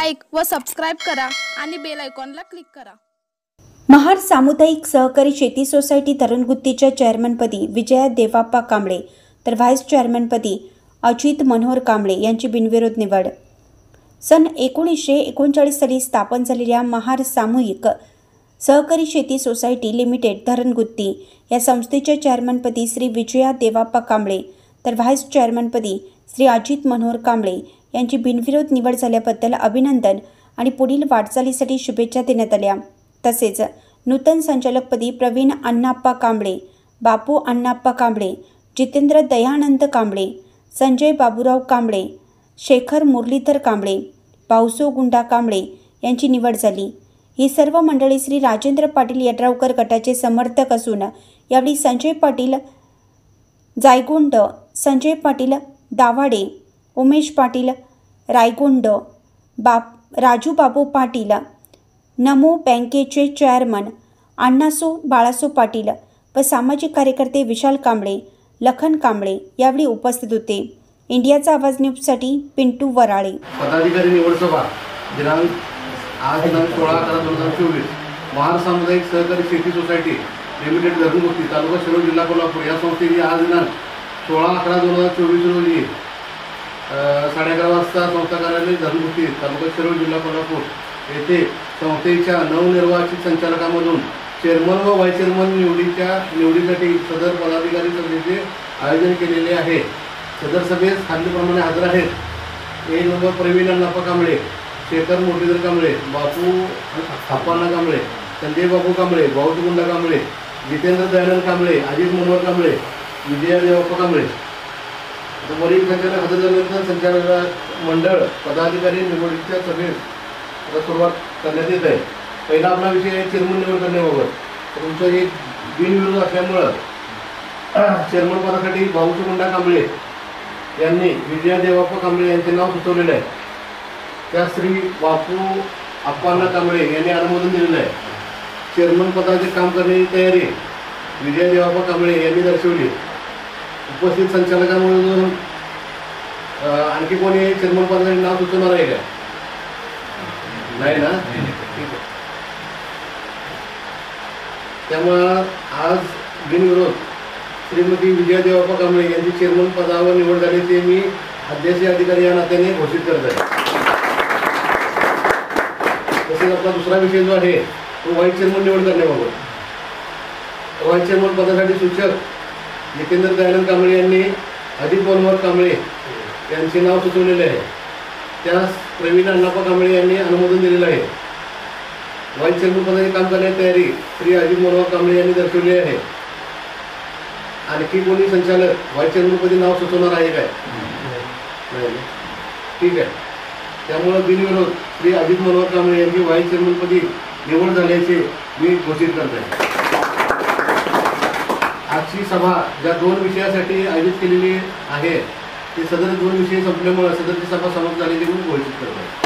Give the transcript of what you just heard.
Like व subscribe करा आणि बेल आयकॉनला क्लिक करा। महार सामुदायिक सहकारी शेती सोसायटी तरुणगुत्तीच्या चेअरमनपदी विजया देवाप्पा कांबळे तर व्हाईस चेअरमनपदी अजित मनोहर कांबळे यांची बिनविरोध निवड। सन 1939 साली स्थापन झालेल्या महार सामूहिक सहकारी शेती सोसायटी लिमिटेड धरणगुत्ती या संस्थेच्या चेअरमनपदी श्री विजया देवाप्पा कांबळे तर व्हाईस चेअरमनपदी श्री अजित मनोहर कांबळे यांची बिनविरोध निवड झाल्याबद्दल अभिनंदन आणि पुढील वाटचालीसाठी शुभेच्छा देण्यात आल्या। तसेच नूतन संचालकपदी प्रवीण अण्णाप्पा कांबळे, बापू अण्णाप्पा कांबळे, जितेंद्र दयानंद कांबळे, संजय बाबूराव कांबळे, शेखर मुरलीधर कांबळे, पावसो गुंडा कांबळे यांची निवड झाली। ही सर्व मंडळी श्री राजेंद्र पाटील यड्रावकर गटाचे समर्थक असून यावेळी संजय पाटील जायगोंड, संजय पाटील दावाडे, उमेश पाटील रायगोंड, राजू बाबू पाटील, नमो बँकेचे चेअरमन अण्णासो बाळासो पाटील व सामाजिक कार्यकर्ते विशाल कांबळे, लखन कांबळे यावेळी उपस्थित होते। इंडियाचा आवाज न्यूजसाठी पिंटू वराळे। पदाधिकारी निवड सभा दिनांक 16/11/2024 महार सामुदायिक सहकारी शेती सोसायटी लिमिटेड धरणगुत्ती तालुका शिरोळ जिल्हा कोल्हापूर या संस्थेची आज दिनांक 16/11/2024 रोजी 11:30 वाजता संस्था कार्यालय धरणगुत्ती तालुका शिरोळ जिल्हा कोल्हापूर येथे संस्थेच्या नवनिर्वाचित संचालकांमधून चेअरमन व व्हाईस चेअरमन निवडीसाठी सदर पदाधिकारी सभेचे आयोजन केलेले आहे। सदर सभेस खालीलप्रमाणे हजर आहेत। 1 नंबर प्रवीण अण्णाप्पा कांबळे, शेखर मुरलीधर कांबळे, बापू अप्पांना कांबळे, संजय बाबू कांबळे, भाऊजी गुंडा कांबळे, जितेंद्र दयानंद कांबळे, अजित मनोहर कांबळे, विजया देवाप्पा कांबळे। वरील संचालक हजर झाल्यानंतर संचालक मंडळ पदाधिकारी निवडीच्या सभेस सुरुवात करण्यात येत आहे। पहिला आपला विषय आहे चेअरमन निवड करण्याबाबत। तुमचं एक बिनविरोध असल्यामुळं चेअरमन पदासाठी भाऊजी गुंडा कांबळे यांनी विजया देवाप्पा कांबळे यांचे नाव सुचवलेलं आहे। त्या श्री बापू अप्पांना कांबळे यांनी अनुमोदन दिलेलं आहे। चेअरमन पदाचे काम करण्याची तयारी विजया देवाप्पा कांबळे यांनी दर्शवली। उपस्थित संचालकांमधून आणखी कोणी चेअरमन पदाचे नाव सुचवणार आहे का? नाही ना? ठीक आहे। त्यामुळं आज बिनविरोध श्रीमती विजया देवाप्पा कांबळे यांची चेअरमन पदावर निवड झाल्याचे मी अध्यक्षीय अधिकारी या नात्याने घोषित करत आहे। तसेच आपला दुसरा विषय जो आहे तो व्हाईस चेअरमन निवड करण्याबाबत। व्हाईस चेअरमन पदासाठी सूचक जितेंद्र दयानंद कांबळे यांनी अजित मनोहर कांबळे यांचे नाव सुचवलेले आहे। त्यास प्रवीण अण्णाप्पा कांबळे यांनी अनुमोदन दिलेलं आहे। व्हाईस चेअरमन पदाची काम करण्याची तयारी श्री अजित मनोहर कांबळे यांनी दर्शवली आहे। आणखी कोणी संचालक व्हाईस चेअरमनपदी नाव सुचवणार आहे काय? ठीक आहे। त्यामुळे बिनविरोध श्री अजित मनोहर कांबळे यांची व्हाईस चेअरमनपदी निवड झाल्याचे मी घोषित करत आहे। आजची सभा ज्या 2 विषयासाठी आयोजित केलेली आहे ते सदर 2 विषय संपल्यामुळे सदरची सभा समाप्त झालेली म्हणून घोषित करत आहे।